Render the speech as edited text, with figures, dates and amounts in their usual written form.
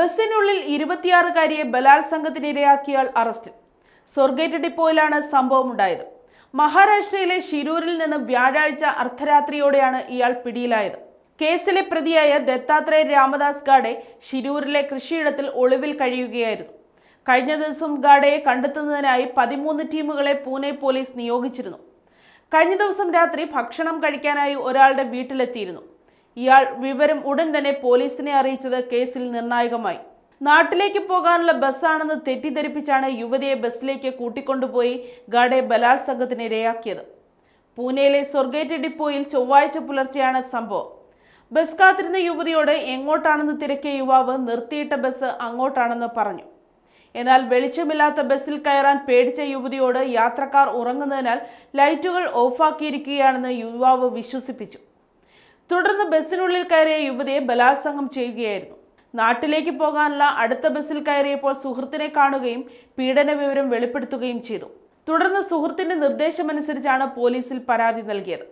ബസ്സിനുള്ളിൽ 26-കാരിയെ ബലാത്സംഗത്തിനിരയാക്കിയാൽ അറസ്റ്റിൽ. സ്വർഗേറ്റ് ഡിപ്പോയിലാണ് സംഭവമുണ്ടായത്. മഹാരാഷ്ട്രയിലെ ഷിരൂരിൽ നിന്ന് വ്യാഴാഴ്ച അർദ്ധരാത്രിയോടെയാണ് ഇയാൾ പിടിയിലായത്. കേസിലെ പ്രതിയായ ദത്താത്രേയ രാമദാസ് ഗാഡെ ഷിരൂരിലെ കൃഷിയിടത്തിൽ ഒളിവിൽ കഴിയുകയായിരുന്നു. കഴിഞ്ഞ ദിവസം ഗാഡയെ കണ്ടെത്തുന്നതിനായി 13 ടീമുകളെ പൂനെ പോലീസ് നിയോഗിച്ചിരുന്നു. കഴിഞ്ഞ ദിവസം രാത്രി ഭക്ഷണം കഴിക്കാനായി ഒരാളുടെ വീട്ടിലെത്തിയിരുന്നു. ഇയാൾ വിവരം ഉടൻ തന്നെ പോലീസിനെ അറിയിച്ചത് കേസിൽ നിർണായകമായി. നാട്ടിലേക്ക് പോകാനുള്ള ബസ്സാണെന്ന് തെറ്റിദ്ധരിപ്പിച്ചാണ് യുവതിയെ ബസ്സിലേക്ക് കൂട്ടിക്കൊണ്ടുപോയി ഗാഡെ ബലാത്സംഗത്തിന് ഇരയാക്കിയത്. പൂനെയിലെ സ്വർഗേറ്റ് ഡിപ്പോയിൽ ചൊവ്വാഴ്ച പുലർച്ചെയാണ് സംഭവം. ബസ് കാത്തിരുന്ന യുവതിയോട് എങ്ങോട്ടാണെന്ന് തിരക്കിയ യുവാവ് നിർത്തിയിട്ട ബസ് അങ്ങോട്ടാണെന്ന് പറഞ്ഞു. എന്നാൽ വെളിച്ചമില്ലാത്ത ബസ്സിൽ കയറാൻ പേടിച്ച യുവതിയോട് യാത്രക്കാർ ഉറങ്ങുന്നതിനാൽ ലൈറ്റുകൾ ഓഫാക്കിയിരിക്കുകയാണെന്ന് യുവാവ് വിശ്വസിപ്പിച്ചു. തുടർന്ന് ബസ്സിനുള്ളിൽ കയറിയ യുവതിയെ ബലാത്സംഗം ചെയ്യുകയായിരുന്നു. നാട്ടിലേക്ക് പോകാനുള്ള അടുത്ത ബസ്സിൽ കയറിയപ്പോൾ സുഹൃത്തിനെ കാണുകയും പീഡന വിവരം വെളിപ്പെടുത്തുകയും ചെയ്തു. തുടർന്ന് സുഹൃത്തിന്റെ നിർദ്ദേശമനുസരിച്ചാണ് പോലീസിൽ പരാതി നൽകിയത്.